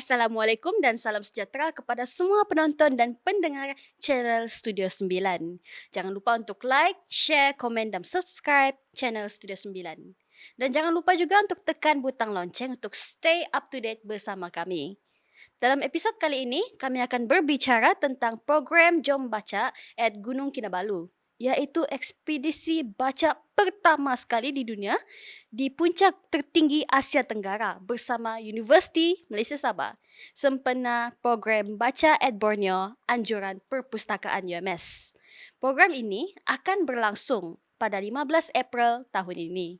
Assalamualaikum dan salam sejahtera kepada semua penonton dan pendengar channel Studio 9. Jangan lupa untuk like, share, komen dan subscribe channel Studio 9. Dan jangan lupa juga untuk tekan butang lonceng untuk stay up to date bersama kami. Dalam episod kali ini, kami akan berbicara tentang program Jom Baca at Gunung Kinabalu, iaitu ekspedisi baca pertama sekali di dunia di puncak tertinggi Asia Tenggara bersama Universiti Malaysia Sabah sempena program Baca at Borneo Anjuran Perpustakaan UMS. Program ini akan berlangsung pada 15 April tahun ini.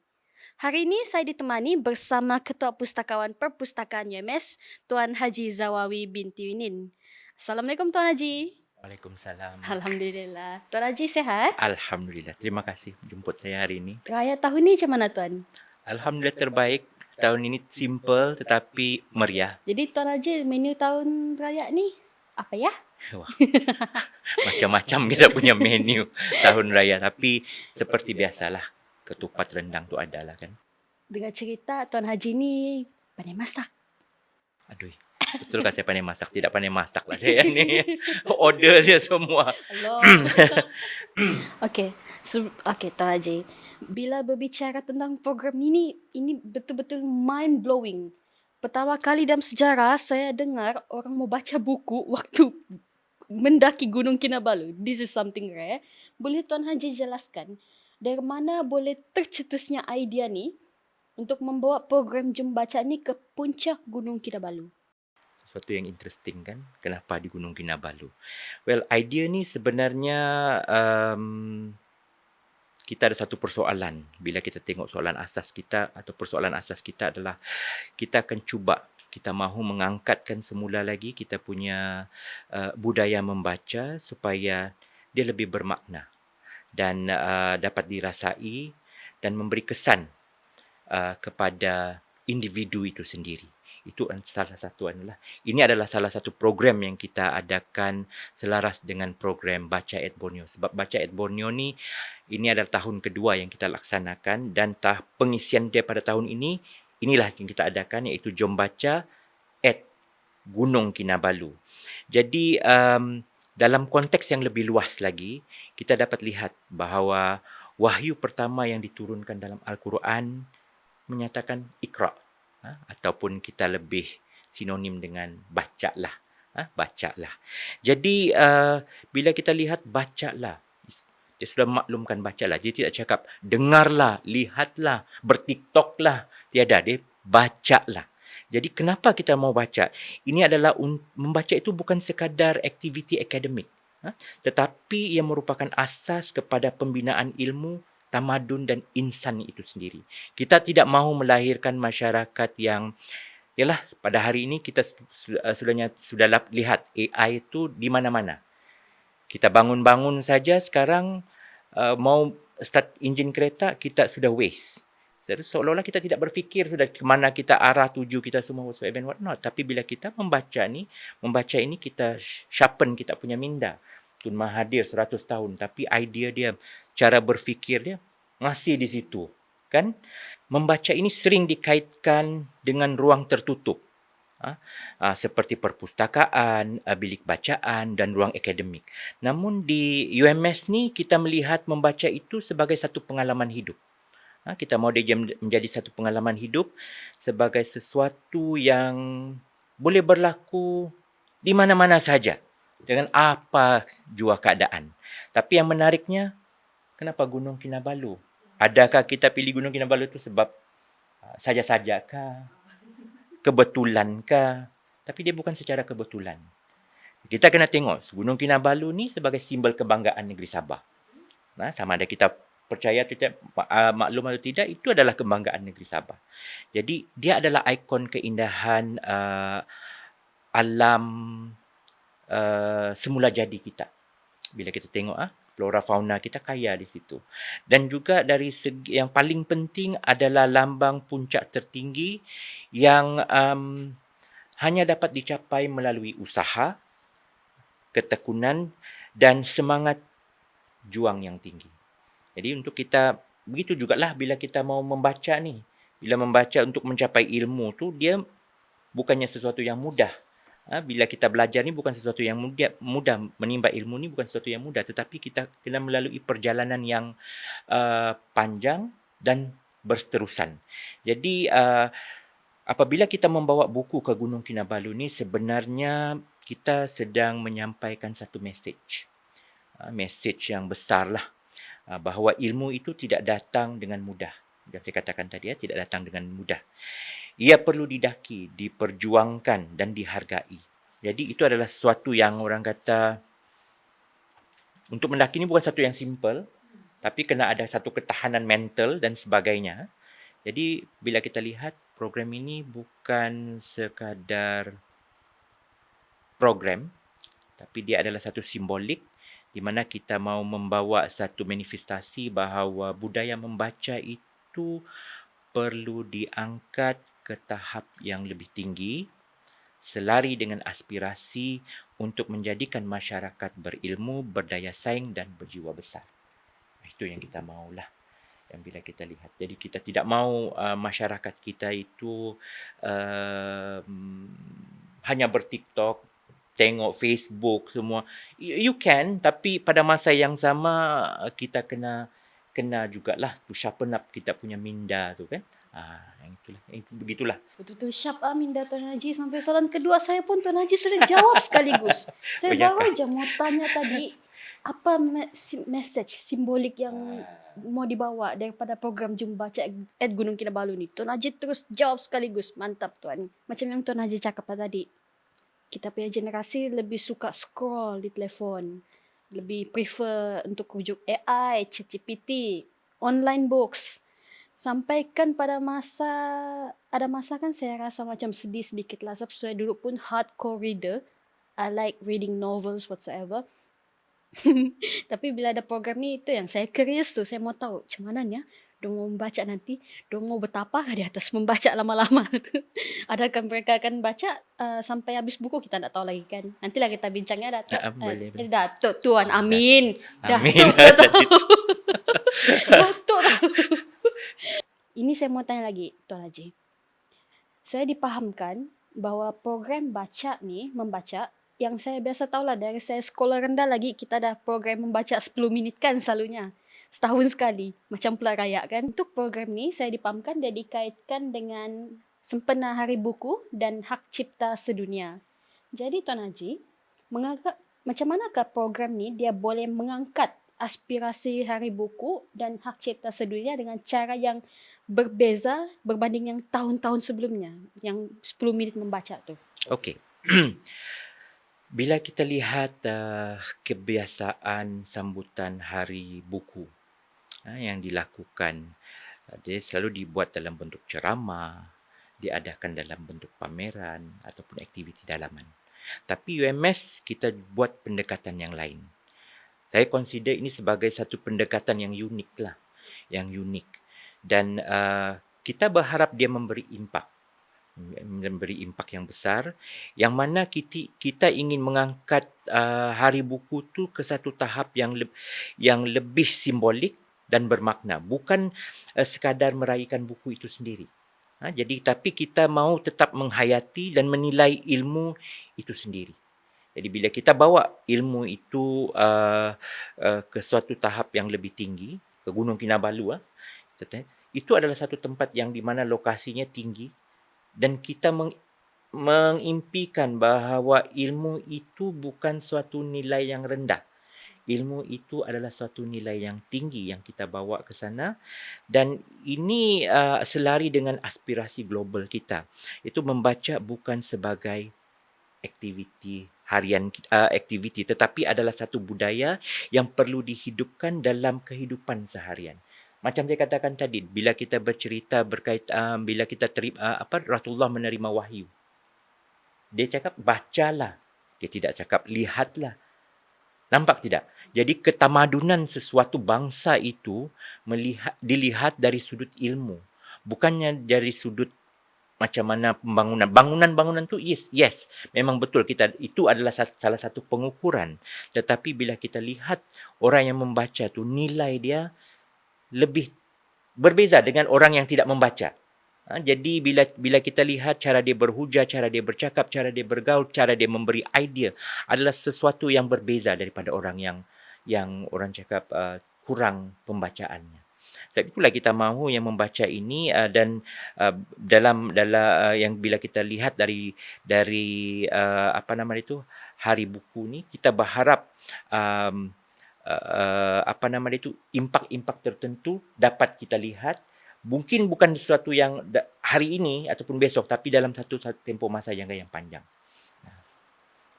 Hari ini saya ditemani bersama Ketua Pustakawan Perpustakaan UMS, Tuan Haji Zawawi binti Winin. Assalamualaikum Tuan Haji. Waalaikumsalam. Alhamdulillah. Tuan Haji sihat? Alhamdulillah. Terima kasih jemput saya hari ini. Raya tahun ni macam mana Tuan? Alhamdulillah terbaik. Tahun ini simple tetapi meriah. Jadi Tuan Haji, menu tahun raya ni apa ya? Wah, macam-macam kita punya menu tahun raya. Tapi seperti biasalah, ketupat rendang tu adalah kan. Dengar cerita Tuan Haji ni pandai masak. Aduh, betul kan saya pandai masak? Tidak pandai masak lah saya ni. Order je semua. Allah. Okey. Okey Tuan Haji. Bila berbicara tentang program ini betul-betul mind blowing. Pertama kali dalam sejarah saya dengar orang mau baca buku waktu mendaki Gunung Kinabalu. This is something rare. Boleh Tuan Haji jelaskan dari mana boleh tercetusnya idea ni untuk membawa program Jom Baca ni ke puncak Gunung Kinabalu? Sesuatu yang interesting kan, kenapa di Gunung Kinabalu. Well, idea ni sebenarnya kita ada satu persoalan. Bila kita tengok soalan asas kita atau persoalan asas kita adalah kita akan cuba, kita mahu mengangkatkan semula lagi kita punya budaya membaca supaya dia lebih bermakna dan dapat dirasai dan memberi kesan kepada individu itu sendiri. Itu salah satu adalah, ini adalah salah satu program yang kita adakan selaras dengan program Baca at Borneo. Sebab Baca at Borneo ni, ini adalah tahun kedua yang kita laksanakan dan pengisian dia pada tahun ini, inilah yang kita adakan iaitu Jom Baca at Gunung Kinabalu. Jadi dalam konteks yang lebih luas lagi, kita dapat lihat bahawa wahyu pertama yang diturunkan dalam Al-Quran menyatakan Iqra, ataupun kita lebih sinonim dengan bacalah. Bacalah. Jadi bila kita lihat bacalah, dia sudah maklumkan bacalah. Dia tidak cakap dengarlah, lihatlah, bertiktoklah. Tiada, dia bacalah. Jadi kenapa kita mau baca? Ini adalah membaca itu bukan sekadar aktiviti akademik, tetapi ia merupakan asas kepada pembinaan ilmu, tamadun dan insan itu sendiri. Kita tidak mahu melahirkan masyarakat yang, yalah, pada hari ini kita sudah lihat AI itu di mana-mana. Kita bangun-bangun saja sekarang mau start enjin kereta, kita sudah waste. Seolah-olah kita tidak berfikir sudah ke mana kita arah tuju kita semua whatsoever and what not. Tapi bila kita membaca ini kita sharpen kita punya minda. Tun Mahathir 100 tahun tapi idea dia, cara berfikir dia masih di situ, kan? Membaca ini sering dikaitkan dengan ruang tertutup. Seperti perpustakaan, bilik bacaan dan ruang akademik. Namun di UMS ni kita melihat membaca itu sebagai satu pengalaman hidup. Kita mahu dia menjadi satu pengalaman hidup sebagai sesuatu yang boleh berlaku di mana-mana saja dengan apa jua keadaan. Tapi yang menariknya, kenapa Gunung Kinabalu? Adakah kita pilih Gunung Kinabalu itu sebab saja-saja kah? Kebetulan kah? Tapi dia bukan secara kebetulan. Kita kena tengok Gunung Kinabalu ni sebagai simbol kebanggaan negeri Sabah. Sama ada kita percaya tidak, maklum atau tidak, itu adalah kebanggaan negeri Sabah. Jadi dia adalah ikon keindahan alam semula jadi kita. Bila kita tengok flora fauna kita kaya di situ. Dan juga dari segi yang paling penting adalah lambang puncak tertinggi yang hanya dapat dicapai melalui usaha, ketekunan dan semangat juang yang tinggi. Jadi untuk kita, begitu jugalah bila kita mau membaca ni. Bila membaca untuk mencapai ilmu tu, dia bukannya sesuatu yang mudah. Bila kita belajar ni bukan sesuatu yang mudah, menimba ilmu ni bukan sesuatu yang mudah, tetapi kita kena melalui perjalanan yang panjang dan berterusan. Jadi apabila kita membawa buku ke Gunung Kinabalu ni, sebenarnya kita sedang menyampaikan satu message. Message yang besar lah, bahawa ilmu itu tidak datang dengan mudah. Yang saya katakan tadi, tidak datang dengan mudah. Ia perlu didaki, diperjuangkan dan dihargai. Jadi itu adalah sesuatu yang orang kata, untuk mendaki ni bukan satu yang simple, tapi kena ada satu ketahanan mental dan sebagainya. Jadi bila kita lihat program ini bukan sekadar program, tapi dia adalah satu simbolik di mana kita mahu membawa satu manifestasi bahawa budaya membaca itu perlu diangkat ke tahap yang lebih tinggi, selari dengan aspirasi untuk menjadikan masyarakat berilmu, berdaya saing dan berjiwa besar. Itu yang kita maulah. Yang bila kita lihat. Jadi kita tidak mahu masyarakat kita itu hanya berTikTok, tengok Facebook semua. You can, tapi pada masa yang sama kita kena jugalah to sharpen up kita punya minda tu kan. Yang itulah, begitulah. Betul-betul sharp Minda Tuan Haji. Sampai soalan kedua saya pun Tuan Haji sudah jawab sekaligus. Saya baru aja mau tanya tadi, apa message simbolik yang mau dibawa daripada program Jom Baca at Gunung Kinabalu ni? Tuan Haji terus jawab sekaligus. Mantap Tuan. Macam yang Tuan Haji cakap tadi, kita punya generasi lebih suka scroll di telefon, lebih prefer untuk rujuk AI, ChatGPT, online books. Sampaikan pada ada masa kan saya rasa macam sedih sedikit lah, sebab saya dulu pun hardcore reader. I like reading novels whatsoever. Tapi bila ada program ni, itu yang saya curious tu. Saya mau tahu macam mana ni Diorang mau membaca nanti, diorang mau betapakah di atas membaca lama-lama tu. Adakah mereka akan baca sampai habis buku, kita tak tahu lagi kan. Nantilah kita bincangnya Datuk. Boleh. Datuk Tuan, amin. Amin. Datuk. Datuk. Ini saya mau tanya lagi Tuan Haji. Saya dipahamkan bahawa program baca ni, membaca, yang saya biasa tahulah dari saya sekolah rendah lagi, kita ada program membaca 10 minit kan selalunya. Setahun sekali, macam pula raya kan. Untuk program ni saya dipahamkan dia dikaitkan dengan sempena Hari Buku dan Hak Cipta Sedunia. Jadi Tuan Haji, macam manakah program ni dia boleh mengangkat aspirasi Hari Buku dan Hak Cipta Sedunia dengan cara yang berbeza berbanding yang tahun-tahun sebelumnya, yang 10 minit membaca tu? Okey. Bila kita lihat kebiasaan sambutan Hari Buku yang dilakukan, dia selalu dibuat dalam bentuk ceramah, diadakan dalam bentuk pameran ataupun aktiviti dalaman. Tapi UMS kita buat pendekatan yang lain. Saya consider ini sebagai satu pendekatan yang unik lah, yang unik. Dan kita berharap dia memberi impak yang besar, yang mana kita ingin mengangkat Hari Buku tu ke satu tahap yang lebih simbolik dan bermakna, bukan sekadar meraihkan buku itu sendiri. Jadi tapi kita mahu tetap menghayati dan menilai ilmu itu sendiri. Jadi bila kita bawa ilmu itu ke suatu tahap yang lebih tinggi, ke Gunung Kinabalu, itu adalah satu tempat yang di mana lokasinya tinggi dan kita mengimpikan bahawa ilmu itu bukan suatu nilai yang rendah. Ilmu itu adalah suatu nilai yang tinggi yang kita bawa ke sana, dan ini selari dengan aspirasi global kita. Itu membaca bukan sebagai aktiviti harian, aktiviti, tetapi adalah satu budaya yang perlu dihidupkan dalam kehidupan seharian. Macam saya katakan tadi, bila kita bercerita bila kita Rasulullah menerima wahyu, dia cakap bacalah, dia tidak cakap lihatlah. Nampak tidak? Jadi ketamadunan sesuatu bangsa itu dilihat dari sudut ilmu, bukannya dari sudut macam mana pembangunan. Bangunan tu yes, memang betul, kita itu adalah salah satu pengukuran. Tetapi bila kita lihat orang yang membaca tu, nilai dia lebih berbeza dengan orang yang tidak membaca. Jadi bila kita lihat cara dia berhujah, cara dia bercakap, cara dia bergaul, cara dia memberi idea adalah sesuatu yang berbeza daripada orang yang orang cakap kurang pembacaannya. Sebab itulah kita mahu yang membaca ini dan dalam yang bila kita lihat dari apa nama itu Hari Buku ni, kita berharap um, apa nama itu impak-impak tertentu dapat kita lihat. Mungkin bukan sesuatu yang hari ini ataupun besok, tapi dalam satu tempoh masa yang panjang.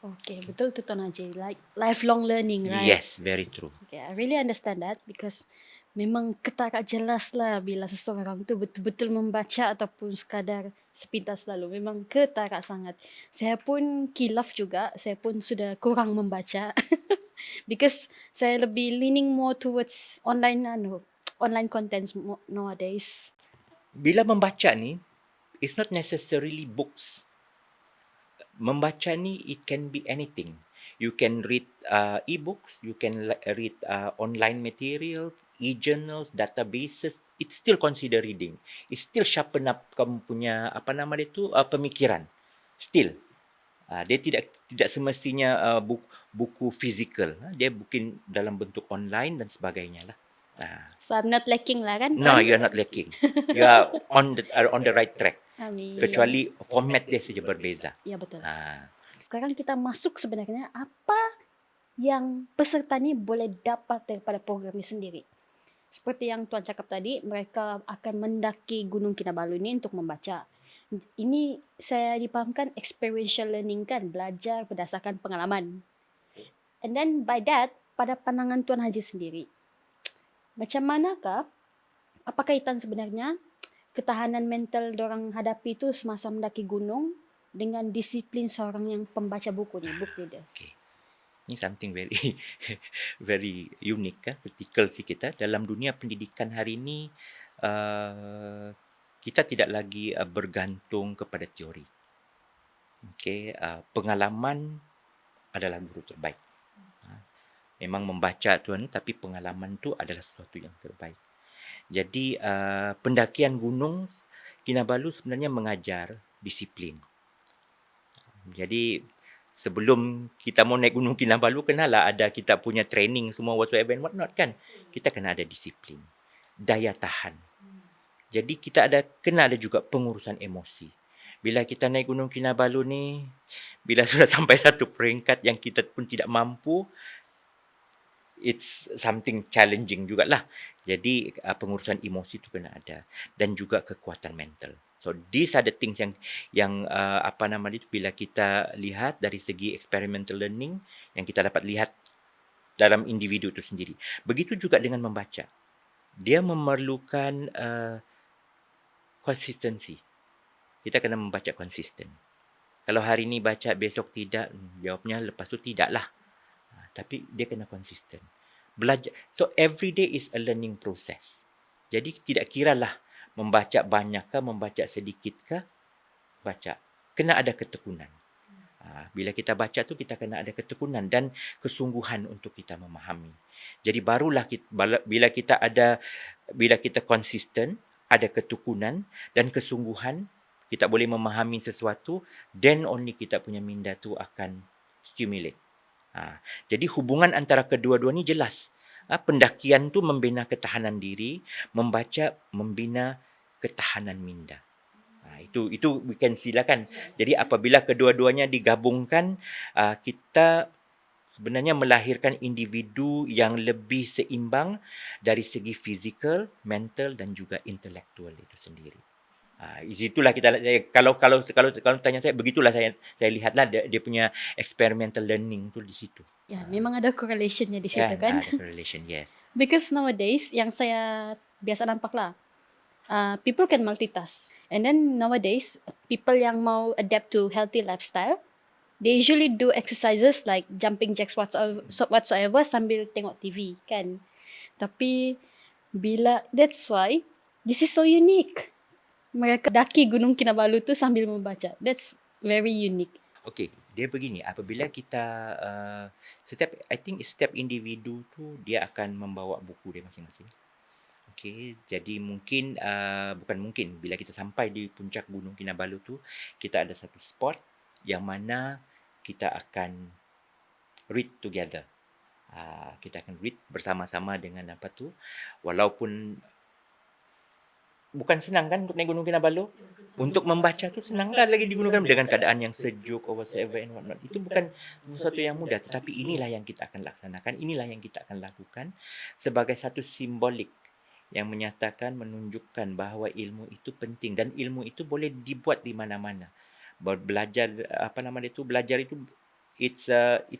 Okay, betul tu Tuan Haji. Like lifelong learning, right? Yes, very true. Okay, I really understand that because memang ketakat jelas lah bila seseorang tu betul-betul membaca ataupun sekadar sepintas lalu. Memang ketakat sangat. Saya pun kilaf juga. Saya pun sudah kurang membaca. Because saya lebih leaning more towards online contents nowadays. Bila membaca ni, it's not necessarily books. Membaca ni, it can be anything. You can read e-books, you can read online material, e-journals, databases. It's still consider reading. It still sharpen up kamu punya apa nama dia tu pemikiran. Still, dia tidak semestinya buku fizikal. Dia mungkin dalam bentuk online dan sebagainya lah. So I'm not lacking lah kan? No, you are not lacking. You are on the right track. Amin. Kecuali format dia saja berbeza. Ya betul. Sekarang kita masuk sebenarnya apa yang peserta ni boleh dapat daripada program ini sendiri. Seperti yang Tuan cakap tadi, mereka akan mendaki Gunung Kinabalu ni untuk membaca. Ini saya dipahamkan experiential learning kan, belajar berdasarkan pengalaman. And then by that, pada pandangan Tuan Haji sendiri, macam manakah, apa kaitan sebenarnya ketahanan mental diorang hadapi itu semasa mendaki gunung dengan disiplin seorang yang pembaca buku ni, book reader? Okay. Ini something very very unik kan, critical sikit. Dalam dunia pendidikan hari ini, kita tidak lagi bergantung kepada teori. Okay, pengalaman adalah guru terbaik. Memang membaca tuan, tapi pengalaman tu adalah sesuatu yang terbaik. Jadi pendakian gunung Kinabalu sebenarnya mengajar disiplin. Jadi sebelum kita mau naik Gunung Kinabalu, kenalah ada kita punya training semua whatsoever and what not kan. Kita kena ada disiplin, daya tahan. Jadi kita kena ada juga pengurusan emosi. Bila kita naik Gunung Kinabalu ni, bila sudah sampai satu peringkat yang kita pun tidak mampu, it's something challenging jugalah. Jadi pengurusan emosi itu kena ada dan juga kekuatan mental. So these are the things yang apa nama itu bila kita lihat dari segi experimental learning yang kita dapat lihat dalam individu itu sendiri. Begitu juga dengan membaca. Dia memerlukan konsistensi. Kita kena membaca konsisten. Kalau hari ini baca, besok tidak, jawabnya lepas tu tidaklah. Tapi dia kena konsisten. Belajar. So every day is a learning process. Jadi tidak kiralah membaca banyakkah, membaca sedikitkah, baca. Kena ada ketekunan. Bila kita baca tu kita kena ada ketekunan dan kesungguhan untuk kita memahami. Jadi barulah bila kita konsisten, ada ketekunan dan kesungguhan, kita boleh memahami sesuatu, then only kita punya minda tu akan stimulate. Jadi hubungan antara kedua-dua ni jelas. Pendakian tu membina ketahanan diri, membaca membina ketahanan minda. Itu we can see lah kan. Jadi apabila kedua-duanya digabungkan, kita sebenarnya melahirkan individu yang lebih seimbang dari segi fizikal, mental dan juga intelektual itu sendiri. Itulah kita kalau tanya saya, begitulah saya lihatlah dia punya experimental learning tu di situ. Ya, memang ada correlationnya di situ kan? Ada correlation, yes. Because nowadays yang saya biasa nampak lah, people can multitask. And then nowadays, people yang mau adapt to healthy lifestyle, they usually do exercises like jumping jacks whatsoever sambil tengok TV kan. Tapi that's why this is so unique. Mereka daki Gunung Kinabalu tu sambil membaca. That's very unique. Okay, dia begini, apabila kita I think setiap individu tu dia akan membawa buku dia masing-masing. Okey, jadi mungkin, bukan mungkin, bila kita sampai di puncak Gunung Kinabalu tu, kita ada satu spot yang mana kita akan read together. Kita akan read bersama-sama dengan apa tu, walaupun bukan senang kan untuk naik Gunung Kinabalu? Untuk membaca tu senang kan lagi di Gunung Kinabalu dengan keadaan yang sejuk or whatsoever and whatnot. Itu bukan sesuatu yang mudah, tetapi inilah yang kita akan laksanakan, inilah yang kita akan lakukan sebagai satu simbolik yang menyatakan, menunjukkan bahawa ilmu itu penting dan ilmu itu boleh dibuat di mana-mana. Belajar, apa nama dia tu, belajar itu it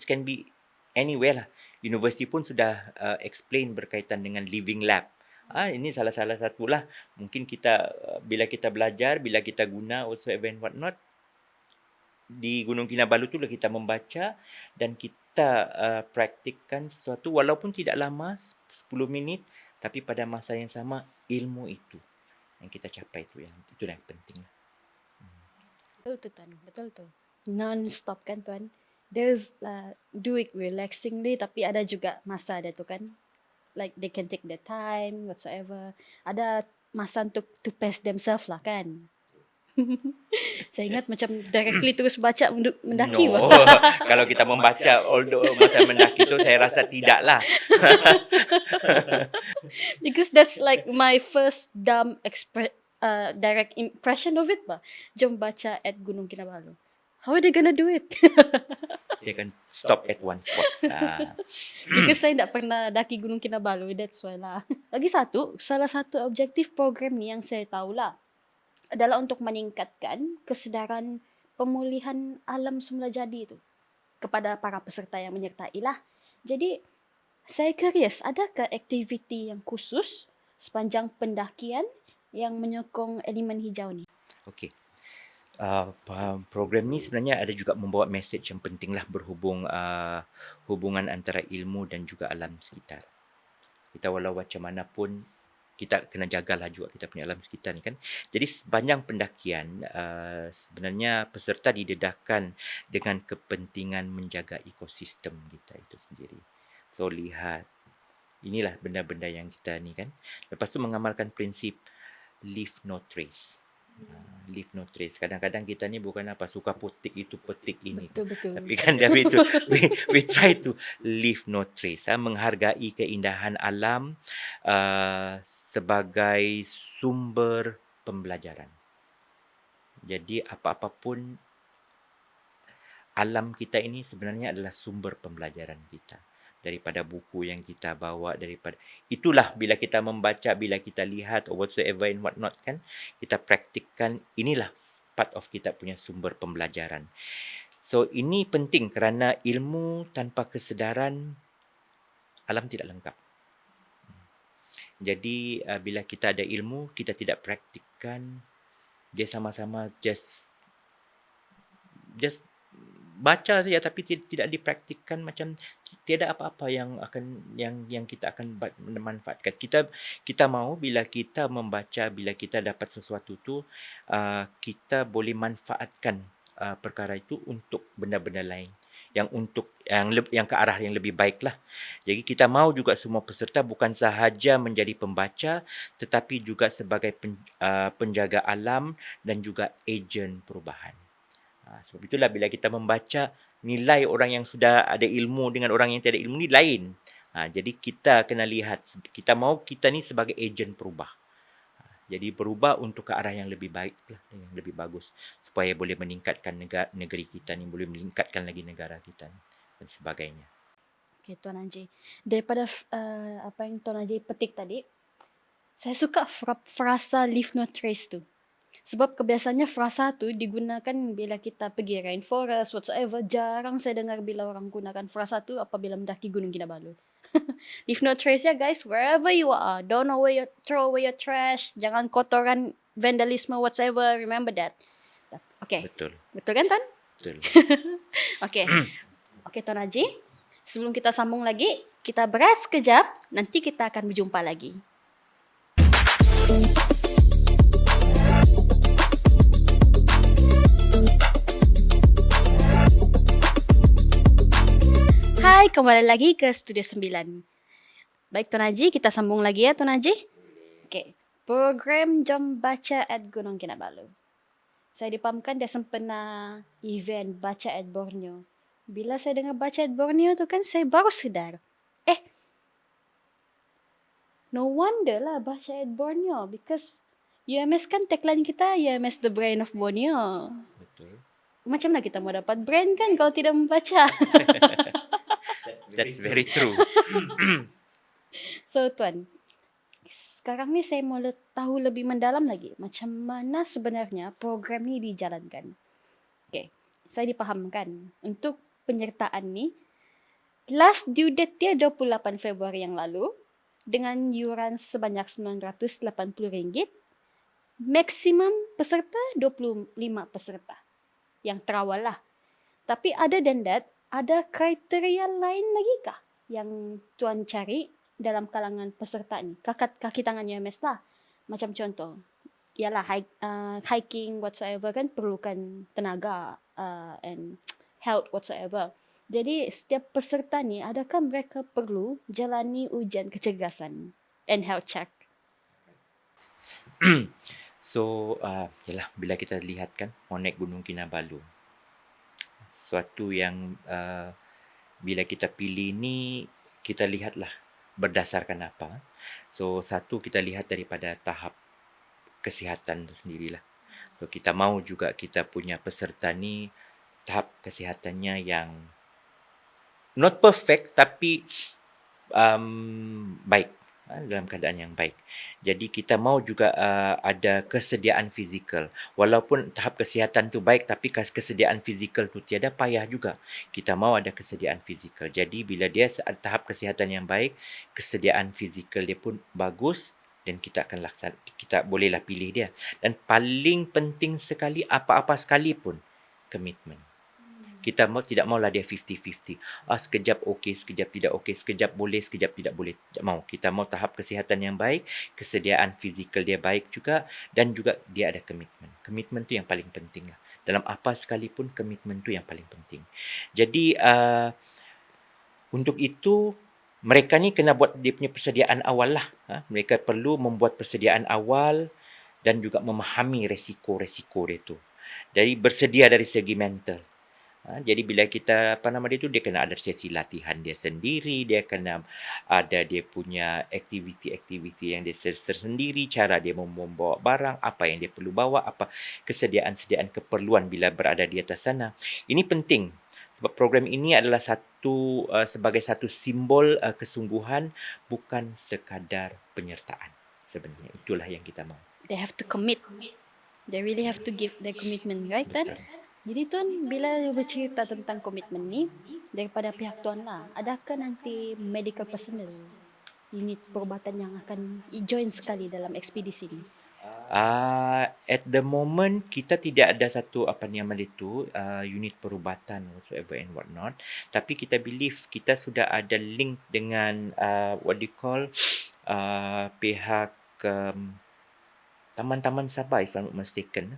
can be anywhere lah. Universiti pun sudah explain berkaitan dengan living lab. Ini salah satulah. Mungkin kita bila kita belajar, bila kita guna whatsoever and whatnot, di Gunung Kinabalu tu kita membaca dan kita praktikkan sesuatu walaupun tidak lama, 10 minit, tapi pada masa yang sama ilmu itu yang kita capai itulah yang penting. Betul tu Tuan, betul tu. Non-stop kan Tuan. There's do it relaxingly tapi ada juga masa dia tu kan. Like they can take their time whatsoever. Ada masa untuk to pace themselves lah kan. Saya ingat macam directly terus baca mendaki. No, kalau kita membaca although macam mendaki tu saya rasa tidaklah. Because that's like my first direct impression of it ba. Jom baca at Gunung Kinabalu. How are they gonna do it? Dia akan stop at one spot. Because saya tak pernah daki Gunung Kinabalu, that's why lah. Lagi satu, salah satu objektif program ni yang saya tahulah adalah untuk meningkatkan kesedaran pemulihan alam semula jadi itu kepada para peserta yang menyertai lah. Jadi, saya curious, adakah aktiviti yang khusus sepanjang pendakian yang menyokong elemen hijau ni? Okey. Program ni sebenarnya ada juga membawa mesej yang penting lah berhubung hubungan antara ilmu dan juga alam sekitar. Kita walau macam mana pun kita kena jagalah juga kita punya alam sekitar ni kan. Jadi sepanjang pendakian sebenarnya peserta didedahkan dengan kepentingan menjaga ekosistem kita itu sendiri. So lihat, inilah benda-benda yang kita ni kan. Lepas tu mengamalkan prinsip leave no trace. Leave no trace. Kadang-kadang kita ni bukan apa suka petik itu petik ini. Betul. Tapi kan dari itu we try to leave no trace. Menghargai keindahan alam sebagai sumber pembelajaran. Jadi apa-apa pun alam kita ini sebenarnya adalah sumber pembelajaran kita. Daripada buku yang kita bawa, daripada itulah bila kita membaca, bila kita lihat or whatsoever and whatnot kan, kita praktikkan, inilah part of kita punya sumber pembelajaran. So ini penting kerana ilmu tanpa kesedaran alam tidak lengkap. Jadi bila kita ada ilmu, kita tidak praktikkan, dia sama-sama just baca saja tapi tidak dipraktikkan, macam tiada apa-apa yang kita akan manfaatkan. Kita mahu bila kita membaca, bila kita dapat sesuatu tu kita boleh manfaatkan perkara itu untuk benda-benda lain yang ke arah yang lebih baiklah. Jadi kita mahu juga semua peserta bukan sahaja menjadi pembaca tetapi juga sebagai penjaga alam dan juga ejen perubahan. Sebab itulah bila kita membaca, nilai orang yang sudah ada ilmu dengan orang yang tiada ilmu ni lain. Jadi kita kena lihat, kita mahu kita ni sebagai ejen perubah. Jadi berubah untuk ke arah yang lebih baik lah, yang lebih bagus. Supaya boleh meningkatkan negeri kita ni, boleh meningkatkan lagi negara kita ni dan sebagainya. Okay, Tuan Haji. Daripada apa yang Tuan Haji petik tadi, saya suka frasa leave no trace tu. Sebab kebiasaannya frasa tu digunakan bila kita pergi rainforest, whatsoever. Jarang saya dengar bila orang gunakan frasa tu apabila mendaki Gunung Kinabalu. Leave no trace ya guys, wherever you are. Don't throw away your trash. Jangan kotoran, vandalisme, whatsoever. Remember that. Okay. Betul. Betul kan Tuan? Betul. Okay. Okay Tuan Haji. Sebelum kita sambung lagi, kita berehat sekejap. Nanti kita akan berjumpa lagi. Hai, kembali lagi ke Studio 9. Baik Tuan Haji, kita sambung lagi ya Tuan Haji. Okay. Program Jom Baca at Gunung Kinabalu. Saya dipahamkan dia sempena event Baca at Borneo. Bila saya dengar Baca at Borneo tu kan, saya baru sedar. No wonder lah Baca at Borneo, because UMS kan tagline kita, UMS the brain of Borneo. Betul. Macam mana kita mau dapat brain kan kalau tidak membaca? That's very true. So Tuan, sekarang ni saya mau tahu lebih mendalam lagi macam mana sebenarnya program ni dijalankan. Okay, saya dipahamkan untuk penyertaan ni, last due date dia 28 Februari yang lalu dengan yuran sebanyak RM980. Maksimum peserta 25 peserta yang terawal lah. Tapi other than that, ada kriteria lain lagi kah yang Tuan cari dalam kalangan peserta ni? Kaki tangan UMS lah. Macam contoh, ialah hiking whatsoever kan perlukan tenaga and health whatsoever. Jadi setiap peserta ni, adakah mereka perlu jalani ujian kecergasan and health check? So, yalah, bila kita lihat kan, mau naik Gunung Kinabalu, suatu yang bila kita pilih ni, kita lihatlah berdasarkan apa. So, satu kita lihat daripada tahap kesihatan tu sendirilah. So, kita mau juga kita punya peserta ni tahap kesihatannya yang not perfect tapi baik, dalam keadaan yang baik. Jadi kita mau juga ada kesediaan fizikal. Walaupun tahap kesihatan tu baik tapi kesediaan fizikal tu tiada, payah juga. Kita mau ada kesediaan fizikal. Jadi bila dia tahap kesihatan yang baik, kesediaan fizikal dia pun bagus, dan kita akan kita bolehlah pilih dia. Dan paling penting sekali, apa-apa sekalipun, komitmen. Kita tidak maulah dia 50-50. Sekejap okey, sekejap tidak okey, sekejap boleh, sekejap tidak boleh. Tak mau. Kita mau tahap kesihatan yang baik, kesediaan fizikal dia baik juga, dan juga dia ada komitmen. Komitmen tu yang paling penting lah. Dalam apa sekalipun, komitmen tu yang paling penting. Jadi, untuk itu, mereka ni kena buat dia punya persediaan awal lah. Mereka perlu membuat persediaan awal dan juga memahami resiko-resiko dia tu. Jadi, bersedia dari segi mental. Jadi bila kita dia kena ada sesi latihan dia sendiri, dia kena ada dia punya aktiviti-aktiviti yang dia tersendiri, cara dia membawa barang, apa yang dia perlu bawa, apa kesediaan keperluan bila berada di atas sana. Ini penting sebab program ini adalah sebagai satu simbol kesungguhan, bukan sekadar penyertaan. Sebenarnya itulah yang kita mau. They have to commit. They really have to give their commitment, right? Betul. Jadi Tuan, bila bercerita tentang komitmen ni, daripada pihak Tuan lah, adakah nanti medical personnel, unit perubatan yang akan join sekali dalam ekspedisi ni? At the moment, kita tidak ada satu unit perubatan whatsoever and what not. Tapi kita believe kita sudah ada link dengan pihak Taman-Taman Sabah, if I'm not mistaken,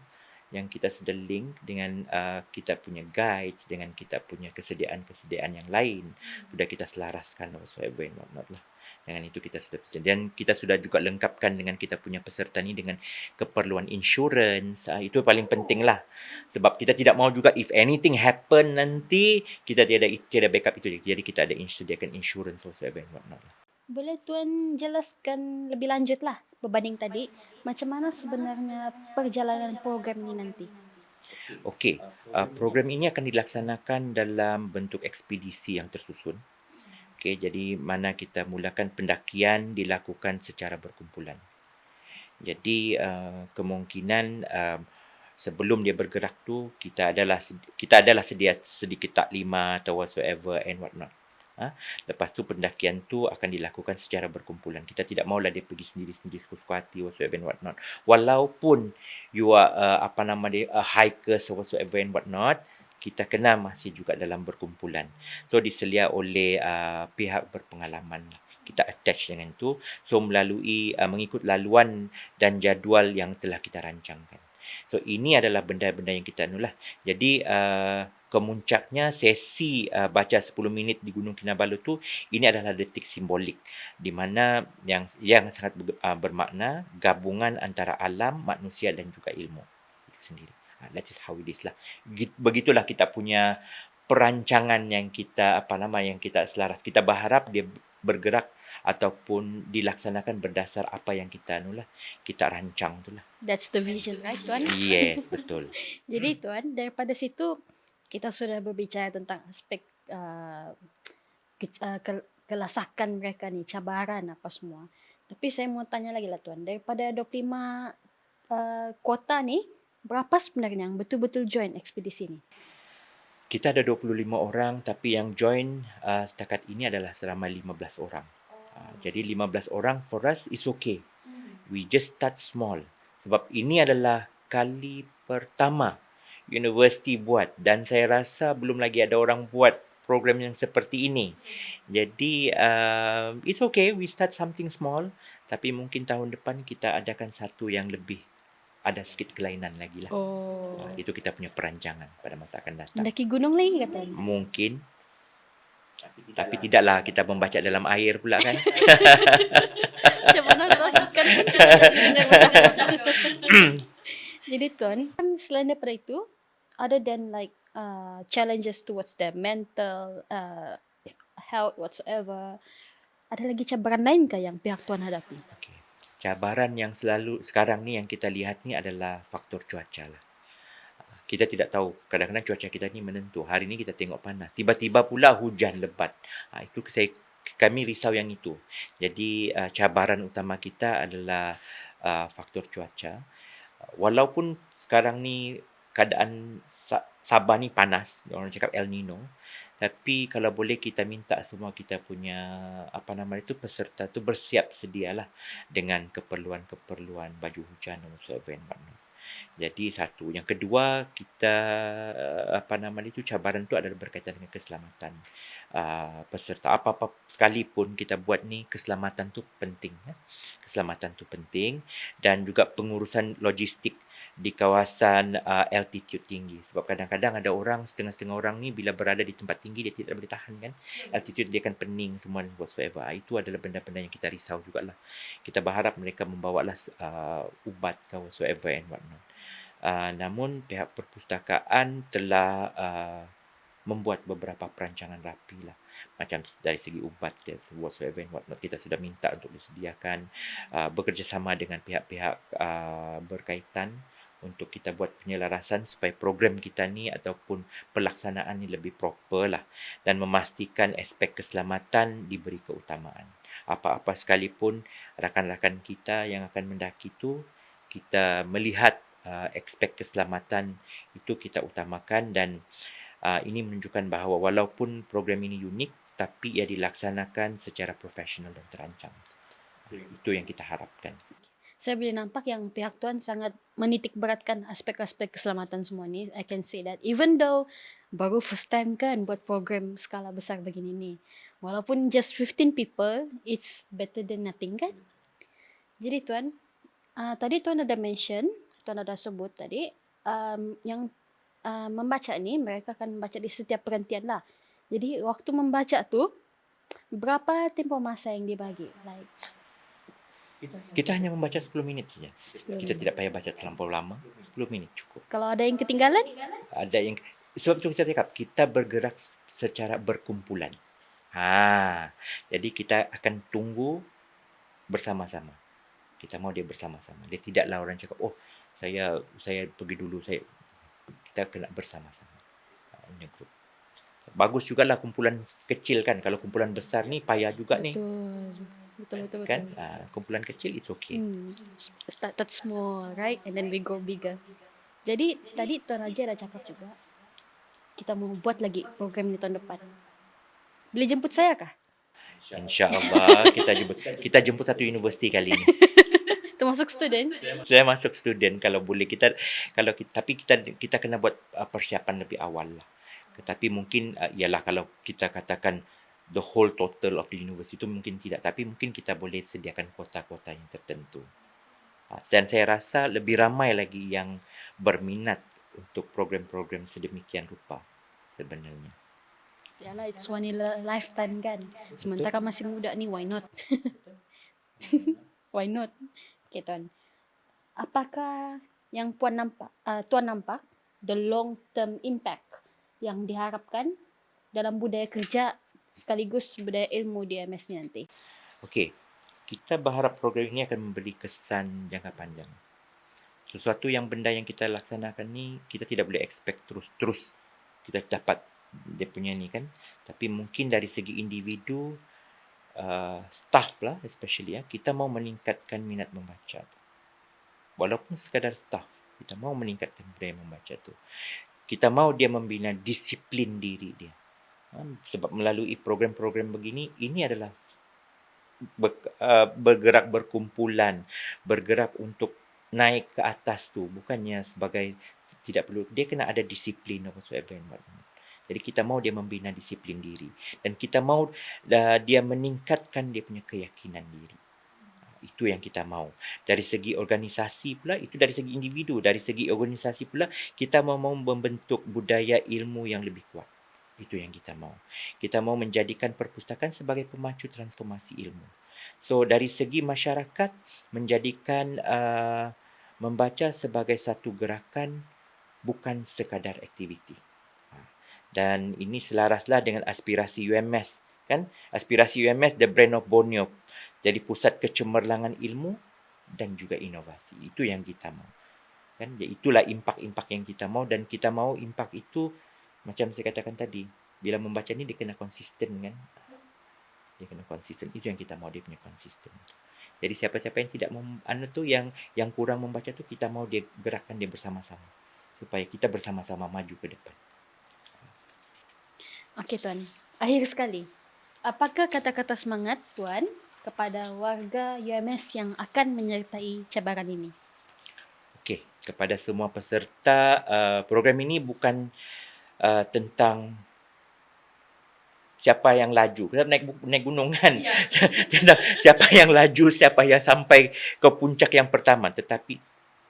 yang kita sudah link dengan kita punya guides, dengan kita punya kesediaan-kesediaan yang lain. Sudah kita selaraskan whatsoever and what not lah. Dengan itu kita sudah dan kita sudah juga lengkapkan dengan kita punya peserta ni dengan keperluan insurans. Itu paling penting lah. Sebab kita tidak mau juga if anything happen nanti, kita tiada backup itu. Jadi kita ada sediakan insurans whatsoever and what not lah. Boleh Tuan jelaskan lebih lanjut lah berbanding tadi, macam mana sebenarnya perjalanan program ini nanti? Okey, program ini akan dilaksanakan dalam bentuk ekspedisi yang tersusun. Okey, jadi mana kita mulakan pendakian dilakukan secara berkumpulan. Jadi kemungkinan sebelum dia bergerak tu kita adalah sedia sedikit taklimat atau whatsoever and what not. Lepas tu pendakian tu akan dilakukan secara berkumpulan. Kita tidak maulah dia pergi sendiri-sendiri suka hati whatsoever and what not. Walaupun you are hikers whatsoever and what not, kita kena masih juga dalam berkumpulan. So diselia oleh pihak berpengalaman. Kita attach dengan tu. So melalui mengikut laluan dan jadual yang telah kita rancangkan. So ini adalah benda-benda yang kita Jadi kemuncaknya sesi baca 10 minit di Gunung Kinabalu tu, ini adalah detik simbolik di mana yang sangat bermakna gabungan antara alam, manusia dan juga ilmu itu sendiri. That is how it is lah. Begitulah kita punya perancangan yang kita yang kita selaras. Kita berharap dia bergerak ataupun dilaksanakan berdasar apa yang kita rancang itulah. That's the vision, right, Tuan? Yes, betul. Jadi Tuan, daripada situ kita sudah berbicara tentang aspek kelasakan mereka ni, cabaran apa semua. Tapi saya mau tanya lagi lah Tuan, daripada 25 kota ni, berapa sebenarnya yang betul-betul join ekspedisi ni? Kita ada 25 orang tapi yang join setakat ini adalah selama 15 orang. Jadi 15 orang for us is okay. We just start small. Sebab ini adalah kali pertama universiti buat dan saya rasa belum lagi ada orang buat program yang seperti ini. Jadi it's okay, we start something small tapi mungkin tahun depan kita adakan satu yang lebih ada sedikit kelainan lagi lah. Oh. Itu kita punya perancangan pada masa akan datang. Mendaki gunung lagi kata. Mungkin. Tapi tidaklah kita membaca dalam air pula kan. Macam mana Tuan? Kan kita nak dengar macam-macam. Jadi Tuan, kan selain daripada itu, other than like challenges towards their mental health whatsoever, ada lagi cabaran lain ke yang pihak Tuan hadapi? Okay. Cabaran yang selalu sekarang ni yang kita lihat ni adalah faktor cuaca lah. Kita tidak tahu, kadang-kadang cuaca kita ni menentu. Hari ni kita tengok panas, tiba-tiba pula hujan lebat. Itu kami risau yang itu. Jadi cabaran utama kita adalah faktor cuaca. Walaupun sekarang ni keadaan Sabah ni panas, orang cakap El Nino, tapi kalau boleh kita minta semua kita punya peserta tu bersiap sedialah dengan keperluan baju hujan dan whatsoever. Jadi satu, yang kedua kita cabaran tu adalah berkaitan dengan keselamatan peserta. Apa-apa sekalipun kita buat ni, keselamatan tu penting. Keselamatan tu penting dan juga pengurusan logistik di kawasan altitude tinggi. Sebab kadang-kadang ada orang, setengah-setengah orang ni bila berada di tempat tinggi dia tidak boleh tahan kan. Altitude dia akan pening semua dan whatsoever. Itu adalah benda-benda yang kita risau jugalah. Kita berharap mereka membawalah ubat ke whatsoever and whatnot. Namun pihak perpustakaan telah membuat beberapa perancangan rapi lah. Macam dari segi ubat dan whatsoever and whatnot, kita sudah minta untuk disediakan, bekerjasama dengan pihak-pihak berkaitan untuk kita buat penyelarasan supaya program kita ni ataupun pelaksanaan ni lebih proper lah dan memastikan aspek keselamatan diberi keutamaan. Apa-apa sekalipun rakan-rakan kita yang akan mendaki tu, kita melihat aspek keselamatan itu kita utamakan dan ini menunjukkan bahawa walaupun program ini unik tapi ia dilaksanakan secara profesional dan terancang. Itu yang kita harapkan. Saya boleh nampak yang pihak Tuan sangat menitik beratkan aspek-aspek keselamatan semua ni. I can say that even though baru first time kan buat program skala besar begini ni. Walaupun just 15 people, it's better than nothing kan? Jadi Tuan, tadi Tuan ada mention, Tuan ada sebut tadi, yang membaca ni mereka akan membaca di setiap perhentian lah. Jadi waktu membaca tu, berapa tempoh masa yang dibagi? Like kita hanya membaca 10 minit saja. Kita tidak payah baca terlampau lama. 10 minit cukup. Kalau ada yang ketinggalan? Ada yang, sebab itu kita cakap, kita bergerak secara berkumpulan. Jadi kita akan tunggu bersama-sama. Kita mau dia bersama-sama. Dia tidaklah orang cakap, oh saya pergi dulu, kita kena bersama-sama. Ini grup. Bagus jugalah kumpulan kecil kan. Kalau kumpulan besar ni payah juga ni. Betul. Kan? Kumpulan kecil it's okay. Started small, right? And then we go bigger. Jadi tadi Tuan Haji ada cakap juga, kita mau buat lagi program ni tahun depan. Boleh jemput saya kah? InsyaAllah kita jemput satu universiti kali ni. Termasuk student? Saya masuk student kalau boleh. Tapi kita kena buat persiapan lebih awal lah. Tetapi mungkin ialah kalau kita katakan the whole total of the university itu mungkin tidak, tapi mungkin kita boleh sediakan kota-kota yang tertentu. Dan saya rasa lebih ramai lagi yang berminat untuk program-program sedemikian rupa. sebenarnya. Yalah, it's one in a lifetime kan. Sementara masih muda ni, why not? Why not? Okay, Tuan. Apakah yang Tuan nampak the long term impact yang diharapkan dalam budaya kerja sekaligus budaya ilmu di MS ni nanti? Okey, kita berharap program ini akan memberi kesan jangka panjang. Sesuatu yang benda yang kita laksanakan ni, kita tidak boleh expect terus-terus kita dapat dia punya ni kan. Tapi mungkin dari segi individu, staff lah especially kita mau meningkatkan minat membaca. Walaupun sekadar staff, kita mau meningkatkan budaya membaca tu. Kita mau dia membina disiplin diri dia. Sebab melalui program-program begini, ini adalah bergerak berkumpulan, bergerak untuk naik ke atas tu, bukannya sebagai tidak perlu, dia kena ada disiplin or whatsoever environment. Jadi kita mau dia membina disiplin diri dan kita mau dia meningkatkan dia punya keyakinan diri. Itu yang kita mau. Dari segi organisasi pula, itu dari segi individu. Dari segi organisasi pula, kita mau membentuk budaya ilmu yang lebih kuat. Itu yang kita mau. Kita mau menjadikan perpustakaan sebagai pemacu transformasi ilmu. So, dari segi masyarakat, menjadikan membaca sebagai satu gerakan, bukan sekadar aktiviti. Dan ini selaraslah dengan aspirasi UMS. Kan? Aspirasi UMS, the brain of Borneo. Jadi pusat kecemerlangan ilmu dan juga inovasi. Itu yang kita mau. Kan? Itulah impak-impak yang kita mau dan kita mau impak itu macam saya katakan tadi, bila membaca ni dia kena konsisten kan. Dia kena konsisten. Itu yang kita mau, dia punya konsisten. Jadi siapa-siapa yang tidak yang kurang membaca tu kita mau dia gerakkan dia bersama-sama supaya kita bersama-sama maju ke depan. Okey, Tuan. Akhir sekali, apakah kata-kata semangat Tuan kepada warga UMS yang akan menyertai cabaran ini? Okey, kepada semua peserta, program ini bukan tentang siapa yang laju. Kita naik gunung kan. Siapa yang laju, siapa yang sampai ke puncak yang pertama. Tetapi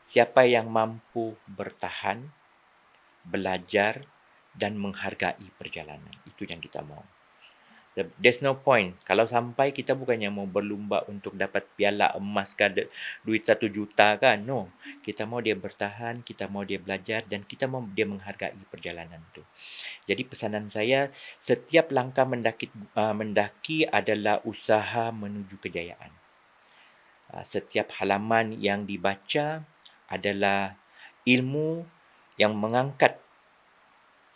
siapa yang mampu bertahan, belajar dan menghargai perjalanan. Itu yang kita mau. There's no point. Kalau sampai kita bukannya mau berlumba untuk dapat piala emas ke duit 1 juta kan. No. Kita mau dia bertahan, kita mau dia belajar dan kita mau dia menghargai perjalanan tu. Jadi pesanan saya, setiap langkah mendaki adalah usaha menuju kejayaan. Setiap halaman yang dibaca adalah ilmu yang mengangkat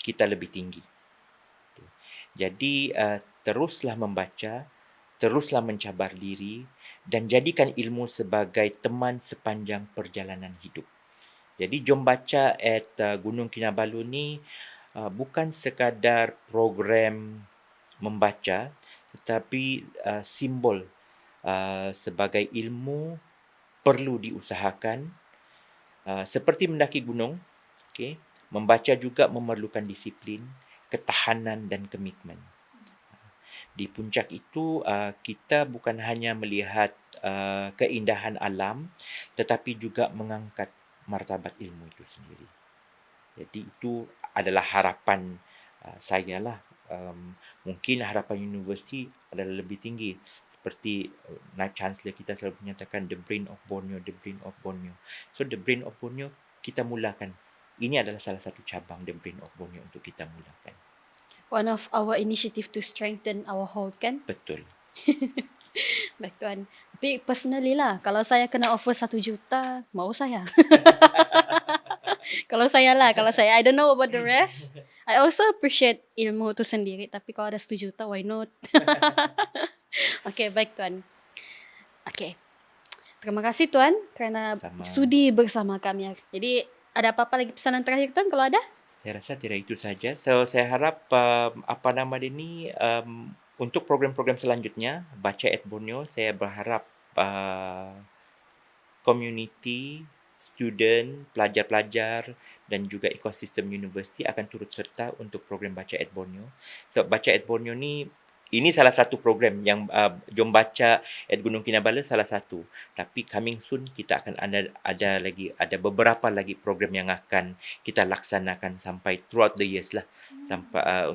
kita lebih tinggi. Jadi teruslah membaca, teruslah mencabar diri dan jadikan ilmu sebagai teman sepanjang perjalanan hidup. Jadi jom baca at Gunung Kinabalu ni bukan sekadar program membaca tetapi simbol sebagai ilmu perlu diusahakan seperti mendaki gunung. Okay? Membaca juga memerlukan disiplin, ketahanan dan komitmen. Di puncak itu kita bukan hanya melihat keindahan alam tetapi juga mengangkat martabat ilmu itu sendiri. Jadi itu adalah harapan saya lah. Mungkin harapan universiti adalah lebih tinggi. Seperti Naib Chancellor kita selalu menyatakan the brain of Borneo, the brain of Borneo. So the brain of Borneo kita mulakan. Ini adalah salah satu cabang the brain of Borneo untuk kita mulakan. One of our initiative to strengthen our hold kan? Betul. Baik Tuan. Tapi personally lah, kalau saya kena offer 1 juta, mau saya. Kalau saya, I don't know about the rest. I also appreciate ilmu tu sendiri, tapi kalau ada 1 juta, why not? Okay, baik Tuan. Okay. Terima kasih Tuan kerana sudi bersama kami. Jadi, ada apa-apa lagi pesanan terakhir Tuan kalau ada? Saya rasa tidak itu saja. So, saya harap untuk program-program selanjutnya, Baca at Borneo, saya berharap community, student, pelajar-pelajar dan juga ekosistem universiti akan turut serta untuk program Baca at Borneo. So, Baca at Borneo ni ini salah satu program yang Jom Baca at Gunung Kinabalu salah satu. Tapi coming soon kita akan ada beberapa lagi program yang akan kita laksanakan sampai throughout the years lah,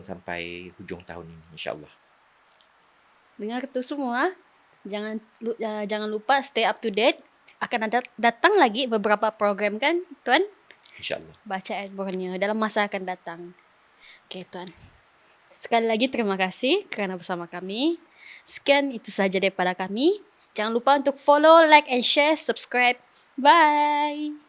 sampai hujung tahun ini insya-Allah. Dengar tu semua, jangan lupa stay up to date. Akan ada datang lagi beberapa program kan, Tuan? Insya-Allah. Baca at Borneo dalam masa akan datang. Okey, Tuan. Sekali lagi terima kasih kerana bersama kami. Sekian itu sahaja daripada kami. Jangan lupa untuk follow, like and share, subscribe. Bye.